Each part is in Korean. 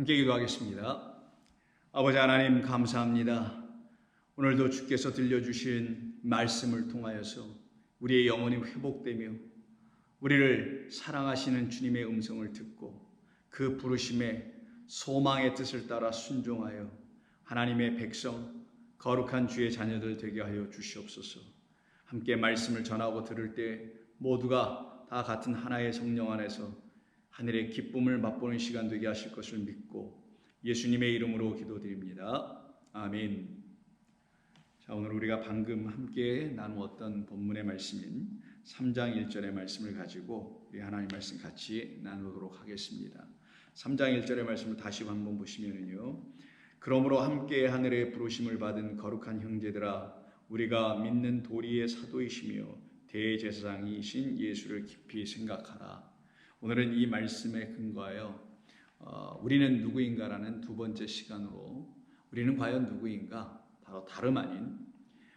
함께 기도하겠습니다. 아버지 하나님 감사합니다. 오늘도 주께서 들려주신 말씀을 통하여서 우리의 영혼이 회복되며 우리를 사랑하시는 주님의 음성을 듣고 그 부르심에 소망의 뜻을 따라 순종하여 하나님의 백성, 거룩한 주의 자녀들 되게 하여 주시옵소서. 함께 말씀을 전하고 들을 때 모두가 다 같은 하나의 성령 안에서 하늘의 기쁨을 맛보는 시간 되게 하실 것을 믿고 예수님의 이름으로 기도드립니다. 아멘. 자, 오늘 우리가 방금 함께 나누었던 본문의 말씀인 3장 1절의 말씀을 가지고 우리 하나님 말씀 같이 나누도록 하겠습니다. 3장 1절의 말씀을 다시 한번 보시면요. 그러므로 함께 하늘의 부르심을 받은 거룩한 형제들아, 우리가 믿는 도리의 사도이시며 대제사장이신 예수를 깊이 생각하라. 오늘은 이 말씀에 근거하여 우리는 누구인가라는 두 번째 시간으로 우리는 과연 누구인가? 바로 다름 아닌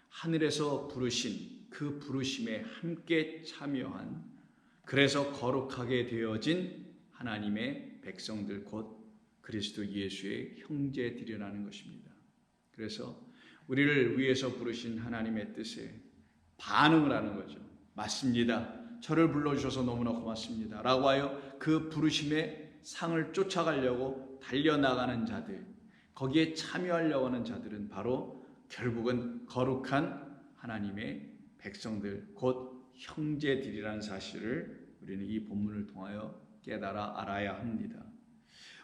하늘에서 부르신 그 부르심에 함께 참여한, 그래서 거룩하게 되어진 하나님의 백성들 곧 그리스도 예수의 형제들이라는 것입니다. 그래서 우리를 위해서 부르신 하나님의 뜻에 반응을 하는 거죠. 맞습니다. 저를 불러주셔서 너무나 고맙습니다 라고 하여 그 부르심의 상을 쫓아가려고 달려나가는 자들, 거기에 참여하려고 하는 자들은 바로 결국은 거룩한 하나님의 백성들 곧 형제들이라는 사실을 우리는 이 본문을 통하여 깨달아 알아야 합니다.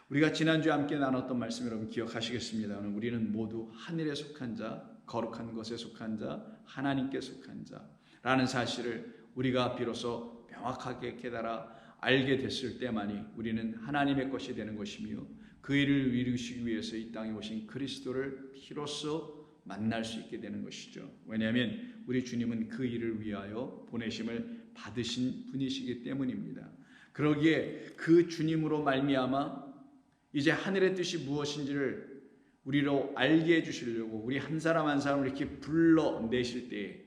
우리가 지난주에 함께 나눴던 말씀 여러분 기억하시겠습니다. 우리는 모두 하늘에 속한 자, 거룩한 것에 속한 자, 하나님께 속한 자라는 사실을 우리가 비로소 명확하게 깨달아 알게 됐을 때만이 우리는 하나님의 것이 되는 것이며 그 일을 이루시기 위해서 이 땅에 오신 그리스도를 비로소 만날 수 있게 되는 것이죠. 왜냐하면 우리 주님은 그 일을 위하여 보내심을 받으신 분이시기 때문입니다. 그러기에 그 주님으로 말미암아 이제 하늘의 뜻이 무엇인지를 우리로 알게 해주시려고 우리 한 사람 한 사람을 이렇게 불러내실 때에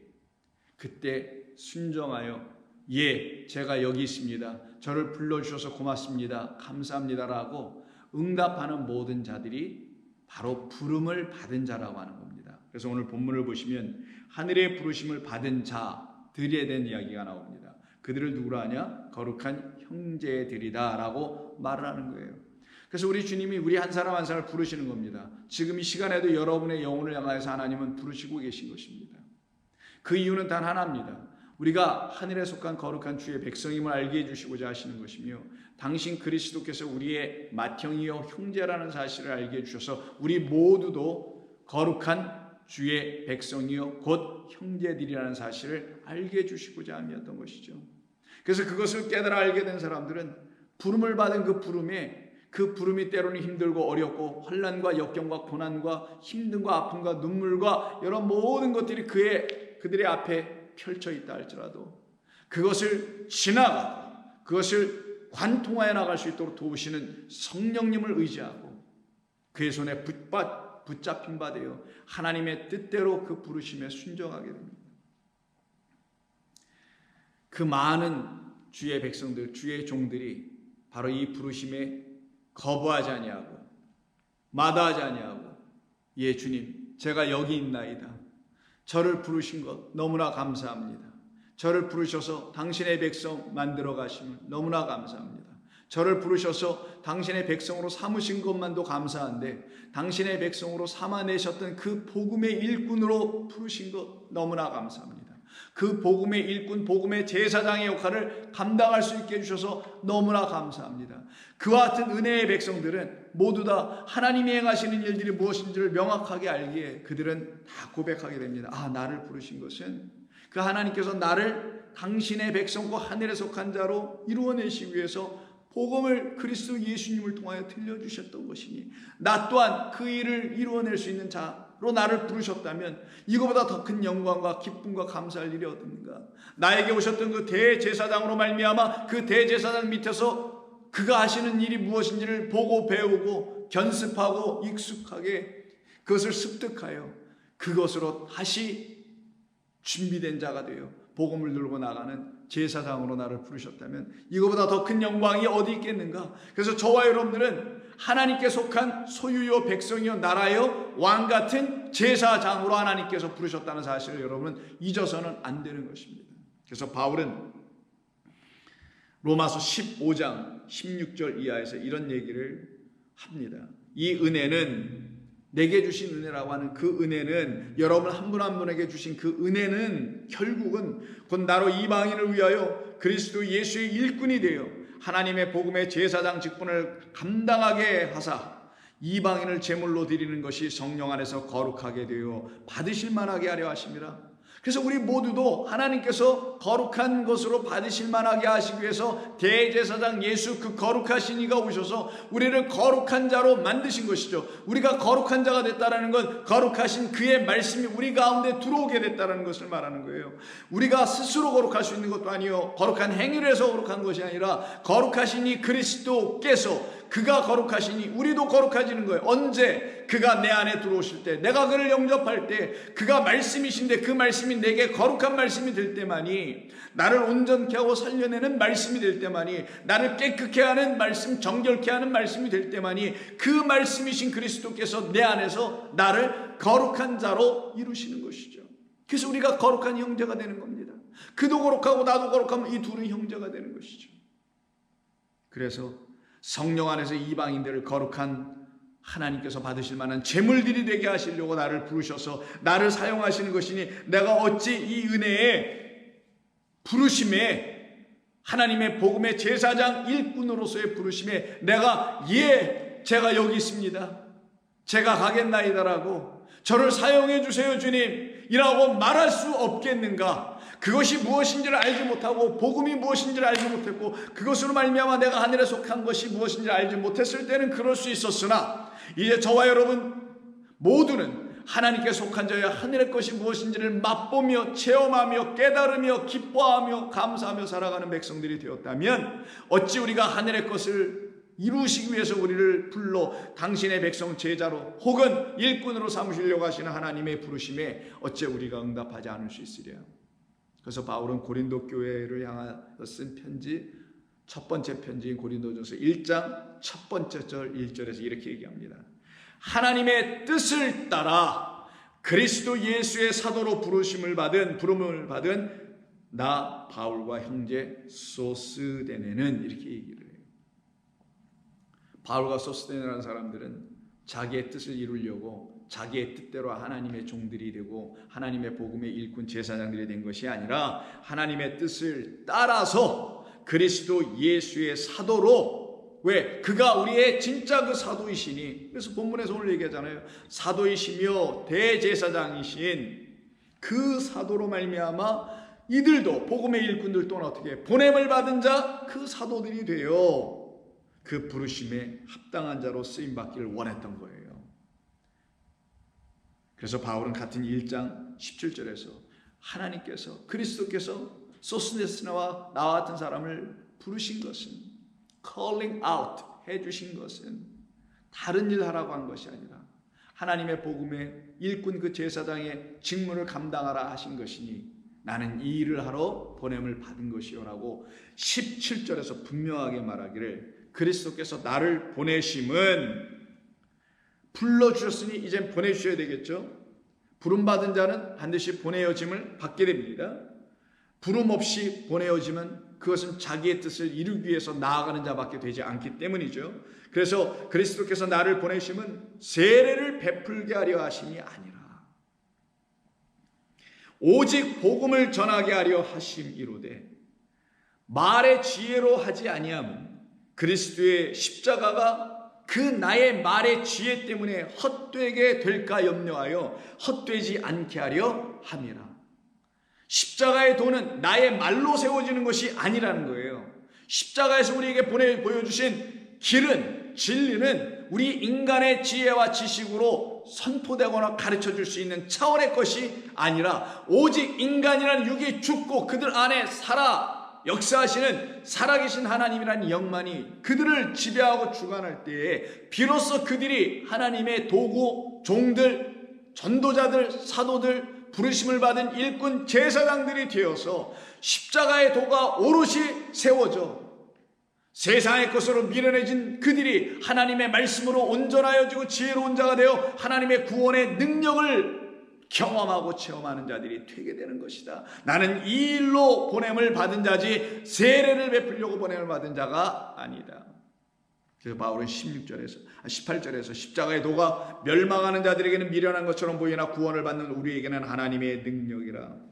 그때 순종하여 예, 제가 여기 있습니다. 저를 불러주셔서 고맙습니다. 감사합니다라고 응답하는 모든 자들이 바로 부름을 받은 자라고 하는 겁니다. 그래서 오늘 본문을 보시면 하늘의 부르심을 받은 자들에 대한 이야기가 나옵니다. 그들을 누구라 하냐? 거룩한 형제들이다 라고 말을 하는 거예요. 그래서 우리 주님이 우리 한 사람 한 사람을 부르시는 겁니다. 지금 이 시간에도 여러분의 영혼을 향하여서 하나님은 부르시고 계신 것입니다. 그 이유는 단 하나입니다. 우리가 하늘에 속한 거룩한 주의 백성임을 알게 해주시고자 하시는 것이며 당신 그리스도께서 우리의 맏형이요 형제라는 사실을 알게 해주셔서 우리 모두도 거룩한 주의 백성이요 곧 형제들이라는 사실을 알게 해주시고자 함이었던 것이죠. 그래서 그것을 깨달아 알게 된 사람들은 부름을 받은 그 부름이 때로는 힘들고 어렵고 환난과 역경과 고난과 힘듦과 아픔과 눈물과 여러 모든 것들이 그들의 앞에 펼쳐 있다 할지라도 그것을 지나가고 그것을 관통하여 나갈 수 있도록 도우시는 성령님을 의지하고 그의 손에 붙잡힌 바 되어 하나님의 뜻대로 그 부르심에 순종하게 됩니다. 그 많은 주의 백성들, 주의 종들이 바로 이 부르심에 거부하지 아니하고 마다하지 아니하고 예 주님 제가 여기 있나이다. 저를 부르신 것 너무나 감사합니다. 저를 부르셔서 당신의 백성 만들어 가심을 너무나 감사합니다. 저를 부르셔서 당신의 백성으로 삼으신 것만도 감사한데 당신의 백성으로 삼아내셨던 그 복음의 일꾼으로 부르신 것 너무나 감사합니다. 그 복음의 일꾼, 복음의 제사장의 역할을 감당할 수 있게 해주셔서 너무나 감사합니다. 그와 같은 은혜의 백성들은 모두 다 하나님이 행하시는 일들이 무엇인지를 명확하게 알기에 그들은 다 고백하게 됩니다. 아, 나를 부르신 것은 그 하나님께서 나를 당신의 백성과 하늘에 속한 자로 이루어내시기 위해서 복음을 그리스도 예수님을 통하여 들려주셨던 것이니 나 또한 그 일을 이루어낼 수 있는 자로 나를 부르셨다면 이거보다 더 큰 영광과 기쁨과 감사할 일이 어딘가. 나에게 오셨던 그 대제사장으로 말미암아 그 대제사장 밑에서 그가 하시는 일이 무엇인지를 보고 배우고 견습하고 익숙하게 그것을 습득하여 그것으로 다시 준비된 자가 되어 복음을 들고 나가는 제사장으로 나를 부르셨다면 이거보다 더 큰 영광이 어디 있겠는가. 그래서 저와 여러분들은 하나님께 속한 소유요 백성이요 나라요 왕 같은 제사장으로 하나님께서 부르셨다는 사실을 여러분은 잊어서는 안 되는 것입니다. 그래서 바울은 로마서 15장 16절 이하에서 이런 얘기를 합니다. 이 은혜는, 내게 주신 은혜라고 하는 그 은혜는, 여러분 한 분 한 분에게 주신 그 은혜는 결국은 곧 나로 이방인을 위하여 그리스도 예수의 일꾼이 되어 하나님의 복음의 제사장 직분을 감당하게 하사 이방인을 제물로 드리는 것이 성령 안에서 거룩하게 되어 받으실 만하게 하려 하심이라. 그래서 우리 모두도 하나님께서 거룩한 것으로 받으실 만하게 하시기 위해서 대제사장 예수, 그 거룩하신 이가 오셔서 우리를 거룩한 자로 만드신 것이죠. 우리가 거룩한 자가 됐다는 건 거룩하신 그의 말씀이 우리 가운데 들어오게 됐다는 것을 말하는 거예요. 우리가 스스로 거룩할 수 있는 것도 아니요, 거룩한 행위를 해서 거룩한 것이 아니라 거룩하신 이 그리스도께서, 그가 거룩하시니 우리도 거룩해지는 거예요. 언제? 그가 내 안에 들어오실 때, 내가 그를 영접할 때, 그가 말씀이신데 그 말씀이 내게 거룩한 말씀이 될 때만이, 나를 온전케 하고 살려내는 말씀이 될 때만이, 나를 깨끗게 하는 말씀, 정결케 하는 말씀이 될 때만이 그 말씀이신 그리스도께서 내 안에서 나를 거룩한 자로 이루시는 것이죠. 그래서 우리가 거룩한 형제가 되는 겁니다. 그도 거룩하고 나도 거룩하면 이 둘은 형제가 되는 것이죠. 그래서 성령 안에서 이방인들을 거룩한 하나님께서 받으실 만한 제물들이 되게 하시려고 나를 부르셔서 나를 사용하시는 것이니, 내가 어찌 이 은혜의 부르심에, 하나님의 복음의 제사장 일꾼으로서의 부르심에 내가 제가 여기 있습니다, 제가 가겠나이다라고, 저를 사용해 주세요 주님 이라고 말할 수 없겠는가? 그것이 무엇인지를 알지 못하고 복음이 무엇인지를 알지 못했고 그것으로 말미암아 내가 하늘에 속한 것이 무엇인지를 알지 못했을 때는 그럴 수 있었으나, 이제 저와 여러분 모두는 하나님께 속한 자여 하늘의 것이 무엇인지를 맛보며 체험하며 깨달으며 기뻐하며 감사하며 살아가는 백성들이 되었다면, 어찌 우리가 하늘의 것을 이루시기 위해서 우리를 불러 당신의 백성 제자로 혹은 일꾼으로 삼으시려고 하시는 하나님의 부르심에 어찌 우리가 응답하지 않을 수 있으랴. 그래서 바울은 고린도 교회를 향하여 쓴 편지, 첫 번째 편지인 고린도전서 1장 첫 번째 절 1절에서 이렇게 얘기합니다. 하나님의 뜻을 따라 그리스도 예수의 사도로 부름을 받은 나 바울과 형제 소스데네는, 이렇게 얘기를 해요. 바울과 소스데네라는 사람들은 자기의 뜻을 이루려고 자기의 뜻대로 하나님의 종들이 되고 하나님의 복음의 일꾼 제사장들이 된 것이 아니라, 하나님의 뜻을 따라서 그리스도 예수의 사도로, 왜? 그가 우리의 진짜 그 사도이시니, 그래서 본문에서 오늘 얘기하잖아요. 사도이시며 대제사장이신 그 사도로 말미암아 이들도, 복음의 일꾼들 또한 어떻게 보냄을 받은 자, 그 사도들이 되어 그 부르심에 합당한 자로 쓰임받기를 원했던 거예요. 그래서 바울은 같은 1장 17절에서 하나님께서, 그리스도께서 소스데네와 나와 같은 사람을 부르신 것은, calling out 해주신 것은 다른 일 하라고 한 것이 아니라 하나님의 복음의 일꾼 그 제사장의 직무를 감당하라 하신 것이니 나는 이 일을 하러 보냄을 받은 것이요라고 17절에서 분명하게 말하기를, 그리스도께서 나를 보내심은, 불러주셨으니 이젠 보내주셔야 되겠죠. 부름받은 자는 반드시 보내어짐을 받게 됩니다. 부름 없이 보내어지면 그것은 자기의 뜻을 이루기 위해서 나아가는 자밖에 되지 않기 때문이죠. 그래서 그리스도께서 나를 보내심은 세례를 베풀게 하려 하심이 아니라 오직 복음을 전하게 하려 하심이로되, 말의 지혜로 하지 아니함은 그리스도의 십자가가 그 나의 말의 지혜 때문에 헛되게 될까 염려하여 헛되지 않게 하려 함이라. 십자가의 도는 나의 말로 세워지는 것이 아니라는 거예요. 십자가에서 우리에게 보여주신 길은, 진리는 우리 인간의 지혜와 지식으로 선포되거나 가르쳐줄 수 있는 차원의 것이 아니라, 오직 인간이라는 육이 죽고 그들 안에 역사하시는 살아계신 하나님이라는 영만이 그들을 지배하고 주관할 때에 비로소 그들이 하나님의 도구, 종들, 전도자들, 사도들, 부르심을 받은 일꾼 제사장들이 되어서 십자가의 도가 오롯이 세워져 세상의 것으로 밀어내진 그들이 하나님의 말씀으로 온전하여지고 지혜로운 자가 되어 하나님의 구원의 능력을 경험하고 체험하는 자들이 되게 되는 것이다. 나는 이 일로 보냄을 받은 자지 세례를 베풀려고 보냄을 받은 자가 아니다. 그래서 바울은 18절에서 십자가의 도가 멸망하는 자들에게는 미련한 것처럼 보이나 구원을 받는 우리에게는 하나님의 능력이라.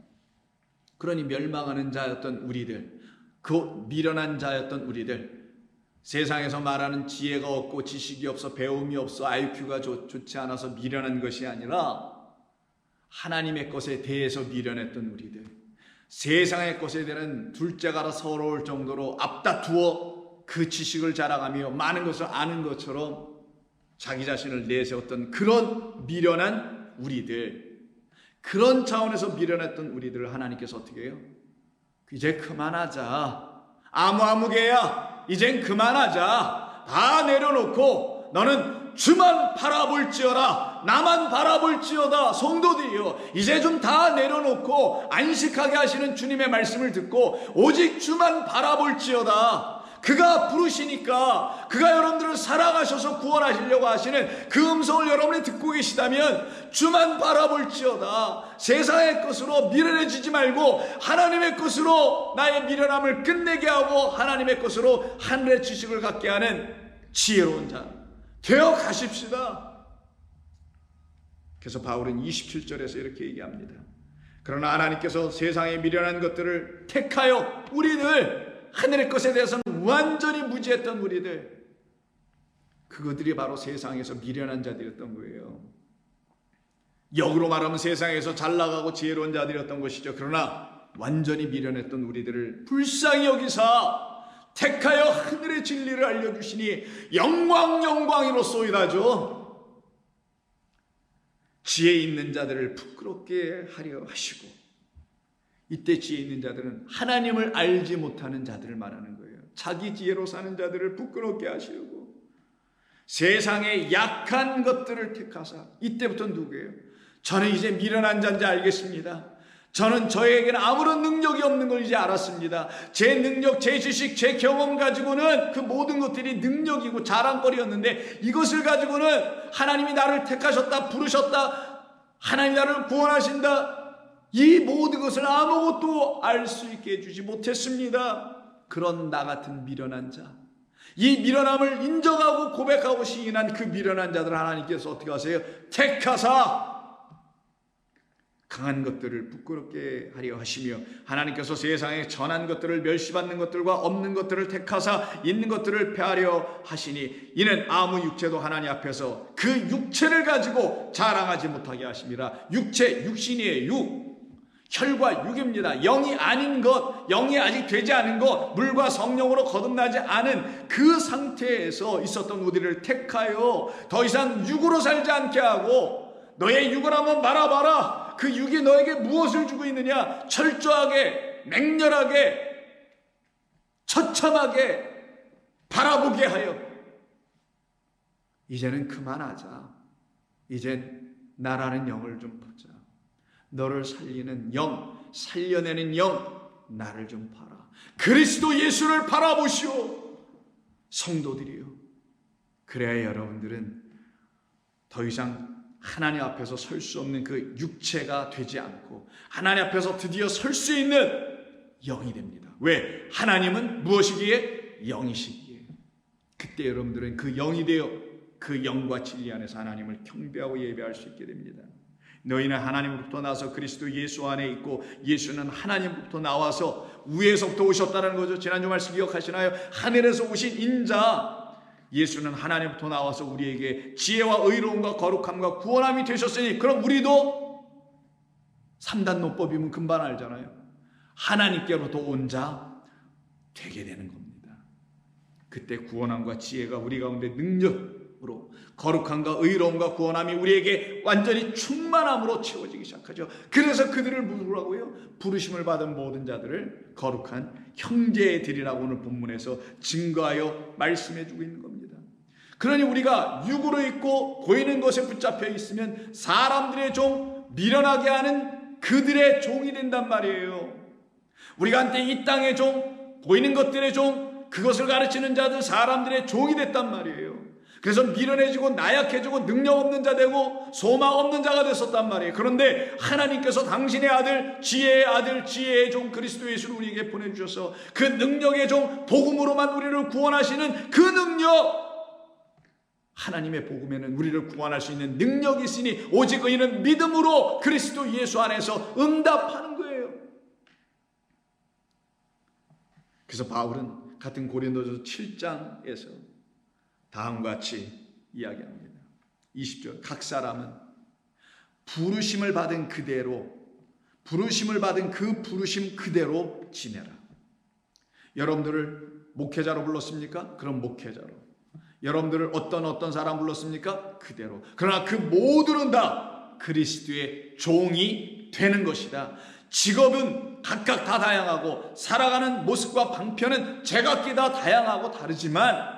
그러니 멸망하는 자였던 우리들, 그 미련한 자였던 우리들, 세상에서 말하는 지혜가 없고 지식이 없어 배움이 없어 IQ가 좋지 않아서 미련한 것이 아니라 하나님의 것에 대해서 미련했던 우리들, 세상의 것에 대한 둘째가라 서러울 정도로 앞다투어 그 지식을 자랑하며 많은 것을 아는 것처럼 자기 자신을 내세웠던 그런 미련한 우리들, 그런 차원에서 미련했던 우리들을 하나님께서 어떻게 해요? 이제 그만하자. 아무개야. 이젠 그만하자. 다 내려놓고 너는 주만 바라볼지어다. 나만 바라볼지어다. 성도들이여, 이제 좀 다 내려놓고 안식하게 하시는 주님의 말씀을 듣고 오직 주만 바라볼지어다. 그가 부르시니까, 그가 여러분들을 사랑하셔서 구원하시려고 하시는 그 음성을 여러분이 듣고 계시다면 주만 바라볼지어다. 세상의 것으로 미련해지지 말고 하나님의 것으로 나의 미련함을 끝내게 하고 하나님의 것으로 하늘의 지식을 갖게 하는 지혜로운 자 되어 가십시다. 그래서 바울은 27절에서 이렇게 얘기합니다. 그러나 하나님께서 세상에 미련한 것들을 택하여 우리들, 하늘의 것에 대해서는 완전히 무지했던 우리들, 그것들이 바로 세상에서 미련한 자들이었던 거예요. 역으로 말하면 세상에서 잘나가고 지혜로운 자들이었던 것이죠. 그러나 완전히 미련했던 우리들을 불쌍히 여기사 택하여 하늘의 진리를 알려주시니 영광이로소이다죠. 지혜 있는 자들을 부끄럽게 하려 하시고, 이때 지혜 있는 자들은 하나님을 알지 못하는 자들을 말하는 거예요. 자기 지혜로 사는 자들을 부끄럽게 하시려고 세상의 약한 것들을 택하사, 이때부터 누구예요? 저는 이제 미련한 자인지 알겠습니다. 저는 저에게는 아무런 능력이 없는 걸 이제 알았습니다. 제 능력, 제 지식, 제 경험 가지고는 그 모든 것들이 능력이고 자랑거리였는데, 이것을 가지고는 하나님이 나를 택하셨다, 부르셨다, 하나님이 나를 구원하신다, 이 모든 것을 아무것도 알 수 있게 해주지 못했습니다. 그런 나 같은 미련한 자, 이 미련함을 인정하고 고백하고 시인한 그 미련한 자들 하나님께서 어떻게 하세요? 택하사 강한 것들을 부끄럽게 하려 하시며, 하나님께서 세상에 전한 것들을 멸시받는 것들과 없는 것들을 택하사 있는 것들을 폐하려 하시니, 이는 아무 육체도 하나님 앞에서 그 육체를 가지고 자랑하지 못하게 하심이라. 육체, 육신이에요. 혈과 육입니다. 영이 아닌 것, 영이 아직 되지 않은 것, 물과 성령으로 거듭나지 않은 그 상태에서 있었던 우리를 택하여 더 이상 육으로 살지 않게 하고, 너의 육을 한번 바라봐라. 그 육이 너에게 무엇을 주고 있느냐? 철저하게, 맹렬하게, 처참하게 바라보게 하여 이제는 그만하자. 이젠 나라는 영을 좀 보자. 너를 살리는 영, 살려내는 영, 나를 좀 봐라. 그리스도 예수를 바라보시오. 성도들이요, 그래야 여러분들은 더 이상 하나님 앞에서 설 수 없는 그 육체가 되지 않고 하나님 앞에서 드디어 설 수 있는 영이 됩니다. 왜? 하나님은 무엇이기에? 영이시기에. 그때 여러분들은 그 영이 되어 그 영과 진리 안에서 하나님을 경배하고 예배할 수 있게 됩니다. 너희는 하나님으로부터 나와서 그리스도 예수 안에 있고, 예수는 하나님으로부터 나와서 위에서부터 오셨다는 거죠. 지난주 말씀 기억하시나요? 하늘에서 오신 인자 예수는 하나님부터 나와서 우리에게 지혜와 의로움과 거룩함과 구원함이 되셨으니, 그럼 우리도 3단 논법이면 금방 알잖아요. 하나님께로부터 온 자 되게 되는 겁니다. 그때 구원함과 지혜가 우리 가운데 능력으로, 거룩함과 의로움과 구원함이 우리에게 완전히 충만함으로 채워지기 시작하죠. 그래서 그들을 뭐라고요? 부르심을 받은 모든 자들을 거룩한 형제들이라고 오늘 본문에서 증거하여 말씀해주고 있는 겁니다. 그러니 우리가 육으로 있고 보이는 것에 붙잡혀 있으면 사람들의 종, 미련하게 하는 그들의 종이 된단 말이에요. 우리가 한때 이 땅의 종, 보이는 것들의 종, 그것을 가르치는 자들 사람들의 종이 됐단 말이에요. 그래서 미련해지고 나약해지고 능력 없는 자 되고 소망 없는 자가 됐었단 말이에요. 그런데 하나님께서 당신의 아들, 지혜의 종 그리스도 예수를 우리에게 보내주셔서 그 능력의 종 복음으로만 우리를 구원하시는 그 능력, 하나님의 복음에는 우리를 구원할 수 있는 능력이 있으니 오직 의인은 믿음으로 그리스도 예수 안에서 응답하는 거예요. 그래서 바울은 같은 고린도서 7장에서 다음과 같이 이야기합니다. 20절, 각 사람은 부르심을 받은 그대로, 부르심을 받은 그 부르심 그대로 지내라. 여러분들을 목회자로 불렀습니까? 그럼 목회자로. 여러분들을 어떤 사람 불렀습니까? 그대로. 그러나 그 모두는 다 그리스도의 종이 되는 것이다. 직업은 각각 다 다양하고 살아가는 모습과 방편은 제각기 다 다양하고 다르지만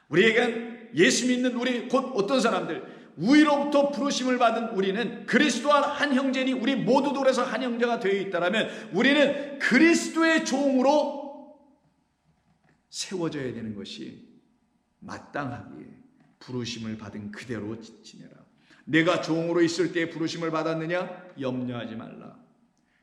우리에겐 예수 믿는 우리 곧 어떤 사람들, 위로부터 부르심을 받은 우리는 그리스도와 한 형제니 우리 모두도 그래서 한 형제가 되어 있다라면 우리는 그리스도의 종으로 세워져야 되는 것이 마땅하기에 부르심을 받은 그대로 지내라. 내가 종으로 있을 때 부르심을 받았느냐? 염려하지 말라.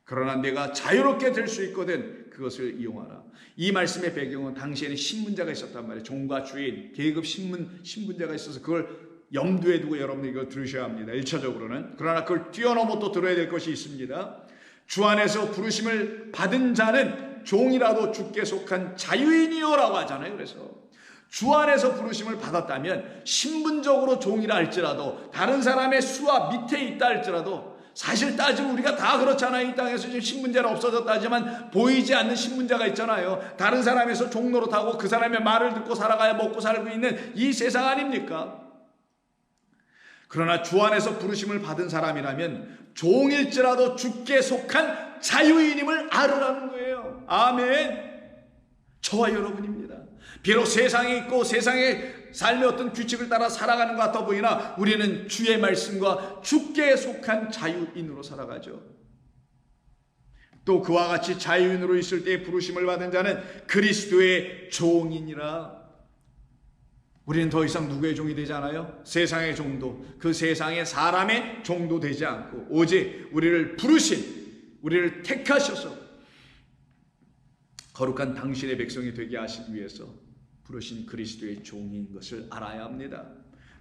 그러나 내가 자유롭게 될 수 있거든 그것을 이용하라. 이 말씀의 배경은 당시에는 신분자가 있었단 말이에요. 종과 주인, 계급 신분자가 있어서 그걸 염두에 두고 여러분들이 이걸 들으셔야 합니다. 1차적으로는. 그러나 그걸 뛰어넘어 또 들어야 될 것이 있습니다. 주 안에서 부르심을 받은 자는 종이라도 주께 속한 자유인이요라고 하잖아요. 그래서 주 안에서 부르심을 받았다면 신분적으로 종이라 할지라도 다른 사람의 수와 밑에 있다 할지라도 사실 따지면 우리가 다 그렇잖아요. 이 땅에서 지금 신분자는 없어졌다지만 보이지 않는 신분자가 있잖아요. 다른 사람에서 종 노릇하고 그 사람의 말을 듣고 살아가야 먹고 살고 있는 이 세상 아닙니까? 그러나 주 안에서 부르심을 받은 사람이라면 종일지라도 주께 속한 자유인임을 알으라는 거예요. 아멘. 저와 여러분입니다. 비록 세상에 있고 세상의 삶의 어떤 규칙을 따라 살아가는 것 같아 보이나 우리는 주의 말씀과 주께 속한 자유인으로 살아가죠. 또 그와 같이 자유인으로 있을 때 부르심을 받은 자는 그리스도의 종이니라. 우리는 더 이상 누구의 종이 되지 않아요? 세상의 종도, 그 세상의 사람의 종도 되지 않고 오직 우리를 부르신, 우리를 택하셔서 거룩한 당신의 백성이 되게 하시기 위해서 부르신 그리스도의 종인 것을 알아야 합니다.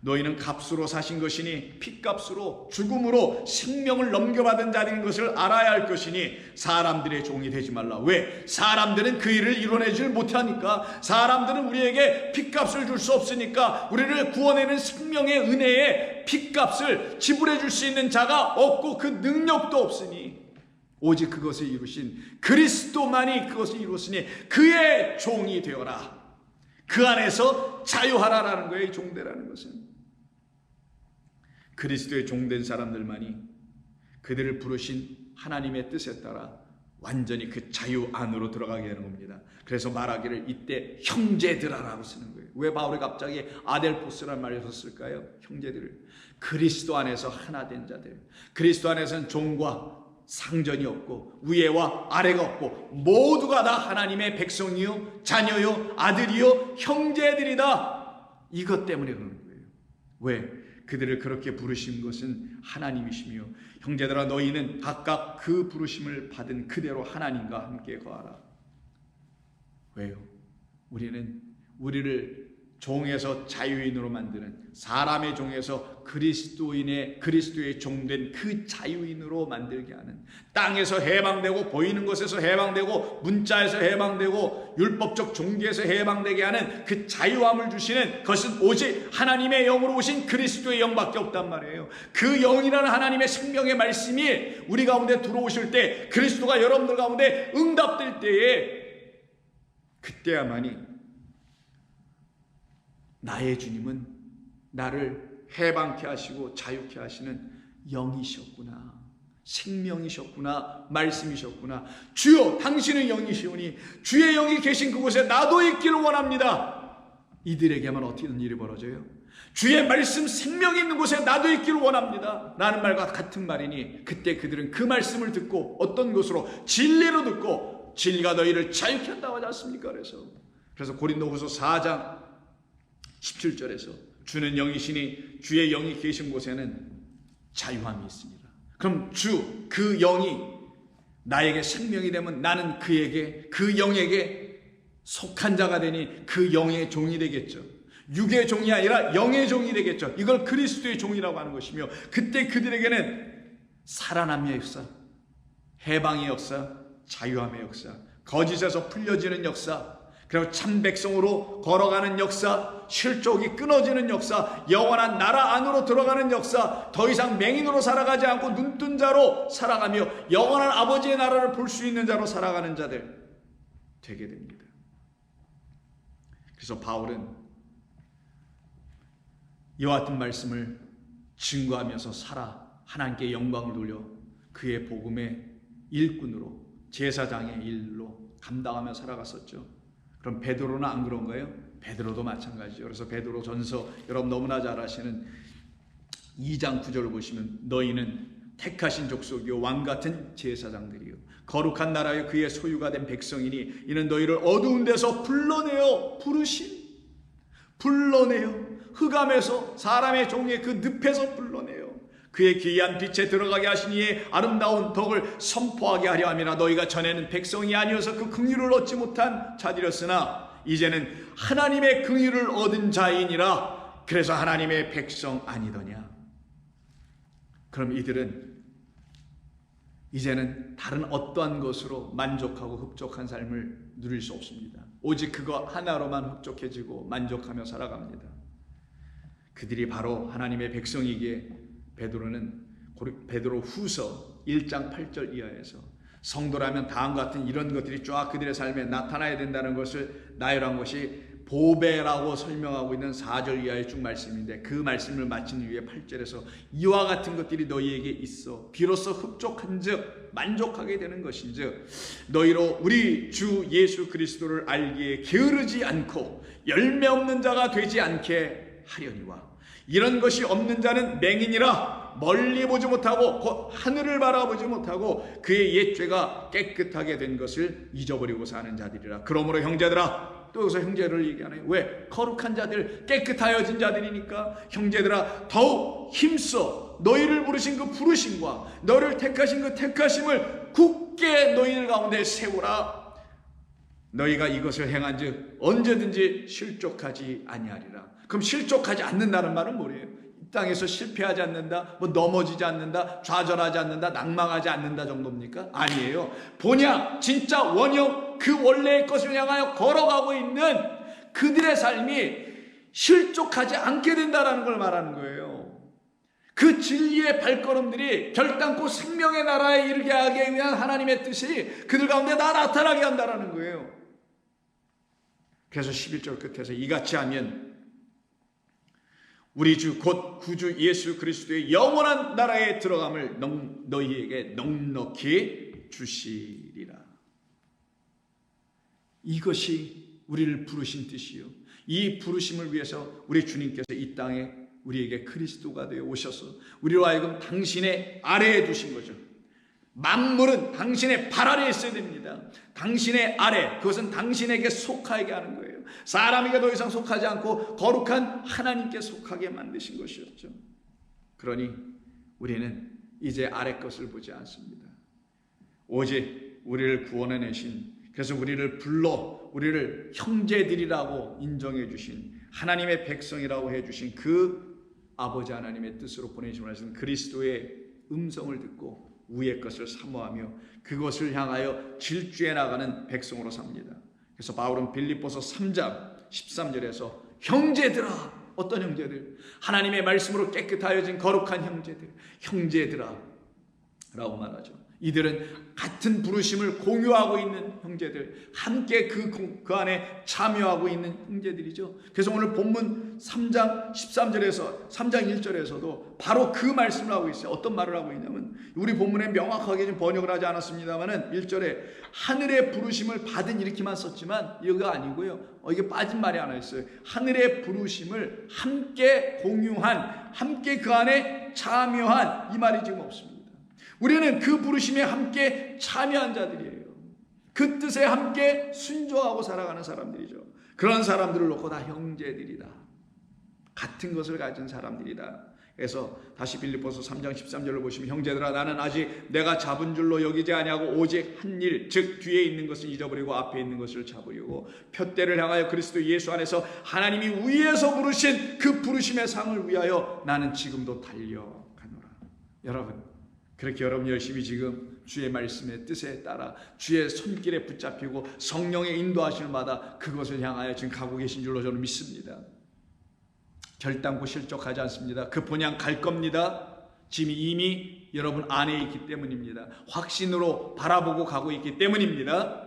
너희는 값으로 사신 것이니 핏값으로 죽음으로 생명을 넘겨받은 자인 것을 알아야 할 것이니 사람들의 종이 되지 말라. 왜? 사람들은 그 일을 이뤄내질 못하니까. 사람들은 우리에게 핏값을 줄 수 없으니까. 우리를 구원하는 생명의 은혜에 핏값을 지불해 줄 수 있는 자가 없고 그 능력도 없으니 오직 그것을 이루신 그리스도만이 그것을 이루었으니 그의 종이 되어라. 그 안에서 자유하라라는 거예요. 이 종되라는 것은. 그리스도의 종된 사람들만이 그들을 부르신 하나님의 뜻에 따라 완전히 그 자유 안으로 들어가게 되는 겁니다. 그래서 말하기를 이때 형제들아라고 쓰는 거예요. 왜 바울이 갑자기 아델포스라는 말을 썼을까요? 형제들을. 그리스도 안에서 하나 된 자들. 그리스도 안에서는 종과 상전이 없고 위에와 아래가 없고 모두가 다 하나님의 백성이요 자녀요 아들이요 형제들이다. 이것 때문에 그러는 거예요. 왜? 그들을 그렇게 부르신 것은 하나님이시며 형제들아 너희는 각각 그 부르심을 받은 그대로 하나님과 함께 거하라. 왜요? 우리는 우리를 종에서 자유인으로 만드는 사람의 종에서 그리스도의 종된 그 자유인으로 만들게 하는 땅에서 해방되고 보이는 것에서 해방되고 문자에서 해방되고 율법적 종교에서 해방되게 하는 그 자유함을 주시는 것은 오직 하나님의 영으로 오신 그리스도의 영밖에 없단 말이에요. 그 영이라는 하나님의 생명의 말씀이 우리 가운데 들어오실 때 그리스도가 여러분들 가운데 응답될 때에 그때야만이 나의 주님은 나를 해방케 하시고 자유케 하시는 영이셨구나, 생명이셨구나, 말씀이셨구나. 주여 당신은 영이시오니 주의 영이 계신 그곳에 나도 있기를 원합니다. 이들에게만 어떻게든 일이 벌어져요. 주의 말씀 생명이 있는 곳에 나도 있기를 원합니다 라는 말과 같은 말이니 그때 그들은 그 말씀을 듣고 어떤 것으로 진리로 듣고 진리가 너희를 자유케 한다고 하지 않습니까? 그래서 고린도후서 4장 17절에서 주는 영이시니 주의 영이 계신 곳에는 자유함이 있습니다. 그럼 주, 그 영이 나에게 생명이 되면 나는 그에게, 그 영에게 속한 자가 되니 그 영의 종이 되겠죠. 육의 종이 아니라 영의 종이 되겠죠. 이걸 그리스도의 종이라고 하는 것이며, 그때 그들에게는 살아남의 역사, 해방의 역사, 자유함의 역사, 거짓에서 풀려지는 역사, 그리고 참 백성으로 걸어가는 역사, 실족이 끊어지는 역사, 영원한 나라 안으로 들어가는 역사, 더 이상 맹인으로 살아가지 않고 눈뜬 자로 살아가며 영원한 아버지의 나라를 볼 수 있는 자로 살아가는 자들 되게 됩니다. 그래서 바울은 이와 같은 말씀을 증거하면서 하나님께 영광을 돌려 그의 복음의 일꾼으로, 제사장의 일로 감당하며 살아갔었죠. 그럼 베드로는 안 그런가요? 베드로도 마찬가지죠. 그래서 베드로 전서 여러분 너무나 잘 아시는 2장 9절을 보시면 너희는 택하신 족속이요 왕같은 제사장들이요 거룩한 나라여 그의 소유가 된 백성이니 이는 너희를 어두운 데서 불러내어 흑암에서 사람의 종의 그 늪에서 불러내어 그의 기이한 빛에 들어가게 하신 이의 아름다운 덕을 선포하게 하려 함이나 너희가 전에는 백성이 아니어서 그 긍휼을 얻지 못한 자들이었으나 이제는 하나님의 긍휼을 얻은 자이니라. 그래서 하나님의 백성 아니더냐. 그럼 이들은 이제는 다른 어떠한 것으로 만족하고 흡족한 삶을 누릴 수 없습니다. 오직 그거 하나로만 흡족해지고 만족하며 살아갑니다. 그들이 바로 하나님의 백성이기에 베드로 후서 1장 8절 이하에서 성도라면 다음과 같은 이런 것들이 쫙 그들의 삶에 나타나야 된다는 것을 나열한 것이 보배라고 설명하고 있는 4절 이하의 쭉 말씀인데, 그 말씀을 마친 이후에 8절에서 이와 같은 것들이 너희에게 있어 비로소 흡족한 즉 만족하게 되는 것인즉 너희로 우리 주 예수 그리스도를 알기에 게으르지 않고 열매 없는 자가 되지 않게 하려니와 이런 것이 없는 자는 맹인이라 멀리 보지 못하고 곧 하늘을 바라보지 못하고 그의 옛 죄가 깨끗하게 된 것을 잊어버리고 사는 자들이라. 그러므로 형제들아, 또 여기서 형제를 얘기하네요. 왜? 거룩한 자들, 깨끗하여진 자들이니까 형제들아 더욱 힘써 너희를 부르신 그 부르심과 너를 택하신 그 택하심을 굳게 너희들 가운데 세우라. 너희가 이것을 행한즉 언제든지 실족하지 아니하리라. 그럼 실족하지 않는다는 말은 뭐예요? 이 땅에서 실패하지 않는다, 뭐 넘어지지 않는다, 좌절하지 않는다, 낭망하지 않는다 정도입니까? 아니에요. 본향, 진짜 원형, 그 원래의 것을 향하여 걸어가고 있는 그들의 삶이 실족하지 않게 된다는 걸 말하는 거예요. 그 진리의 발걸음들이 결단코 생명의 나라에 이르게 하기 위한 하나님의 뜻이 그들 가운데 다 나타나게 한다는 거예요. 그래서 11절 끝에서 이같이 하면 우리 주 곧 구주 예수 그리스도의 영원한 나라에 들어감을 너희에게 넉넉히 주시리라. 이것이 우리를 부르신 뜻이요, 이 부르심을 위해서 우리 주님께서 이 땅에 우리에게 그리스도가 되어 오셔서 우리로 하여금 당신의 아래에 두신 거죠. 만물은 당신의 발 아래에 있어야 됩니다. 당신의 아래, 그것은 당신에게 속하게 하는 거예요. 사람에게 더 이상 속하지 않고 거룩한 하나님께 속하게 만드신 것이었죠. 그러니 우리는 이제 아래 것을 보지 않습니다. 오직 우리를 구원해내신, 그래서 우리를 불러 우리를 형제들이라고 인정해 주신, 하나님의 백성이라고 해주신 그 아버지 하나님의 뜻으로 보내심을 하신 그리스도의 음성을 듣고 위의 것을 사모하며 그것을 향하여 질주해 나가는 백성으로 삽니다. 그래서 바울은 빌립보서 3장 13절에서 형제들아, 어떤 형제들? 하나님의 말씀으로 깨끗하여진 거룩한 형제들아 라고 말하죠. 이들은 같은 부르심을 공유하고 있는 형제들, 함께 그 안에 참여하고 있는 형제들이죠. 그래서 오늘 본문 3장 13절에서 3장 1절에서도 바로 그 말씀을 하고 있어요. 어떤 말을 하고 있냐면, 우리 본문에 명확하게 좀 번역을 하지 않았습니다만은 1절에 하늘의 부르심을 받은 이렇게만 썼지만 이거 아니고요. 이게 빠진 말이 하나 있어요. 하늘의 부르심을 함께 공유한, 함께 그 안에 참여한, 이 말이 지금 없습니다. 우리는 그 부르심에 함께 참여한 자들이에요. 그 뜻에 함께 순종하고 살아가는 사람들이죠. 그런 사람들을 놓고 다 형제들이다. 같은 것을 가진 사람들이다. 그래서 다시 빌립보서 3장 13절을 보시면 형제들아 나는 아직 내가 잡은 줄로 여기지 아니하고 오직 한 일 즉 뒤에 있는 것을 잊어버리고 앞에 있는 것을 잡으려고 표대를 향하여 그리스도 예수 안에서 하나님이 위에서 부르신 그 부르심의 상을 위하여 나는 지금도 달려가노라. 여러분 그렇게 여러분 열심히 지금 주의 말씀의 뜻에 따라 주의 손길에 붙잡히고 성령의 인도하심을 받아 그것을 향하여 지금 가고 계신 줄로 저는 믿습니다. 결단코 실족하지 않습니다. 그 본향 갈 겁니다. 지금 이미 여러분 안에 있기 때문입니다. 확신으로 바라보고 가고 있기 때문입니다.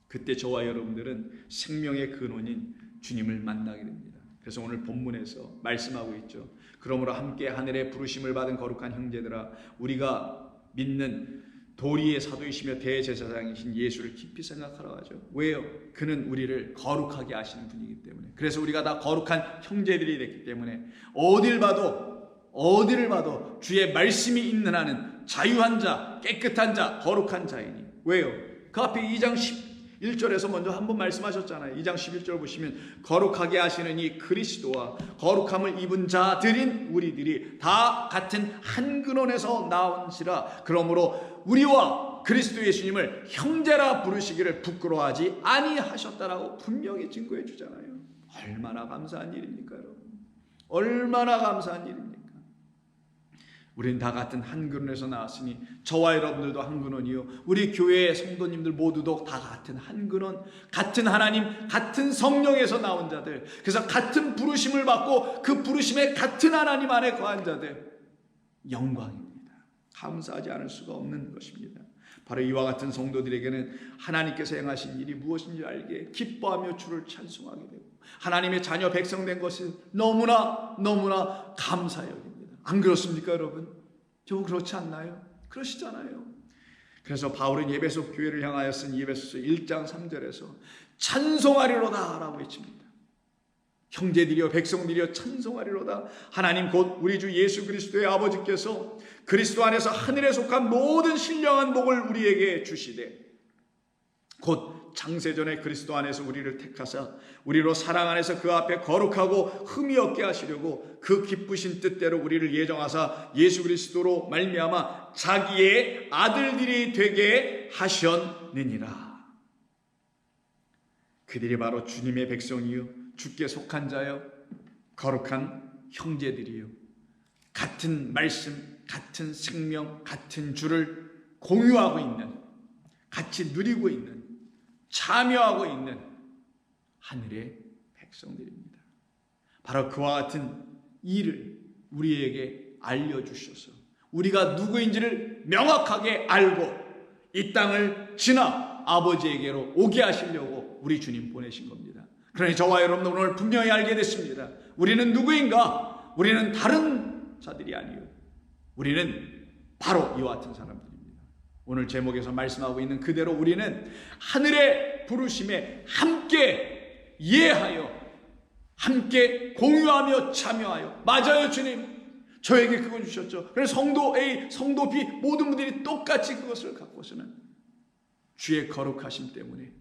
그때 저와 여러분들은 생명의 근원인 주님을 만나게 됩니다. 그래서 오늘 본문에서 말씀하고 있죠. 그러므로 함께 하늘의 부르심을 받은 거룩한 형제들아 우리가 믿는 도리의 사도이시며 대제사장이신 예수를 깊이 생각하라 하죠. 왜요? 그는 우리를 거룩하게 하시는 분이기 때문에. 그래서 우리가 다 거룩한 형제들이 됐기 때문에 어딜 봐도 주의 말씀이 있는 한은 자유한 자, 깨끗한 자, 거룩한 자이니. 왜요? 그 앞에 2장 11절에서 먼저 한번 말씀하셨잖아요. 2장 11절 보시면 거룩하게 하시는 이 그리스도와 거룩함을 입은 자들인 우리들이 다 같은 한 근원에서 나온지라. 그러므로 우리와 그리스도 예수님을 형제라 부르시기를 부끄러워하지 아니하셨다라고 분명히 증거해 주잖아요. 얼마나 감사한 일입니까 여러분? 얼마나 감사한 일입니까? 우리는 다 같은 한 근원에서 나왔으니 저와 여러분들도 한 근원이요 우리 교회의 성도님들 모두도 다 같은 한 근원, 같은 하나님, 같은 성령에서 나온 자들, 그래서 같은 부르심을 받고 그 부르심에 같은 하나님 안에 거한 자들, 영광입니다. 감사하지 않을 수가 없는 것입니다. 바로 이와 같은 성도들에게는 하나님께서 행하신 일이 무엇인지 알게 기뻐하며 주를 찬송하게 되고 하나님의 자녀 백성된 것을 너무나 감사해 여깁니다. 안 그렇습니까 여러분? 저 그렇지 않나요? 그러시잖아요. 그래서 바울은 에베소 교회를 향하여 쓴 에베소서 1장 3절에서 찬송하리로다 라고 외칩니다. 형제들이여 백성들이여 찬송하리로다. 하나님 곧 우리 주 예수 그리스도의 아버지께서 그리스도 안에서 하늘에 속한 모든 신령한 복을 우리에게 주시되 곧 창세전에 그리스도 안에서 우리를 택하사 우리로 사랑 안에서 그 앞에 거룩하고 흠이 없게 하시려고 그 기쁘신 뜻대로 우리를 예정하사 예수 그리스도로 말미암아 자기의 아들들이 되게 하셨느니라. 그들이 바로 주님의 백성이요 주께 속한 자여 거룩한 형제들이요 같은 말씀, 같은 생명, 같은 주를 공유하고 있는, 같이 누리고 있는, 참여하고 있는 하늘의 백성들입니다. 바로 그와 같은 일을 우리에게 알려주셔서 우리가 누구인지를 명확하게 알고 이 땅을 지나 아버지에게로 오게 하시려고 우리 주님 보내신 겁니다. 그러니 저와 여러분은 오늘 분명히 알게 됐습니다. 우리는 누구인가? 우리는 다른 자들이 아니요 우리는 바로 이와 같은 사람들입니다. 오늘 제목에서 말씀하고 있는 그대로 우리는 하늘의 부르심에 함께 이해하여 함께 공유하며 참여하여 맞아요 주님 저에게 그거 주셨죠. 그래서 성도 A, 성도 B 모든 분들이 똑같이 그것을 갖고서는 주의 거룩하심 때문에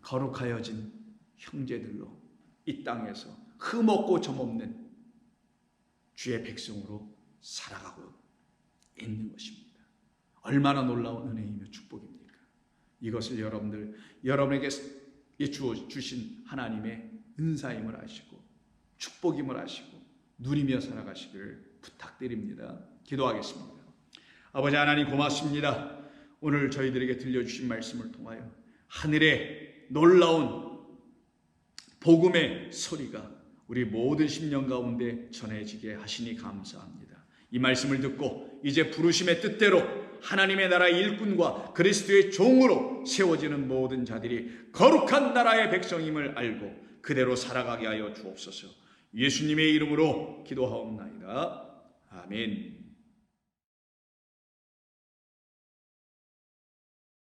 거룩하여진 형제들로 이 땅에서 흠없고 점없는 주의 백성으로 살아가고 있는 것입니다. 얼마나 놀라운 은혜이며 축복입니까? 이것을 여러분에게 주신 하나님의 은사임을 아시고 축복임을 아시고 누리며 살아가시기를 부탁드립니다. 기도하겠습니다. 아버지 하나님 고맙습니다. 오늘 저희들에게 들려주신 말씀을 통하여 하늘의 놀라운 복음의 소리가 우리 모든 심령 가운데 전해지게 하시니 감사합니다. 이 말씀을 듣고 이제 부르심의 뜻대로 하나님의 나라의 일꾼과 그리스도의 종으로 세워지는 모든 자들이 거룩한 나라의 백성임을 알고 그대로 살아가게 하여 주옵소서. 예수님의 이름으로 기도하옵나이다. 아멘.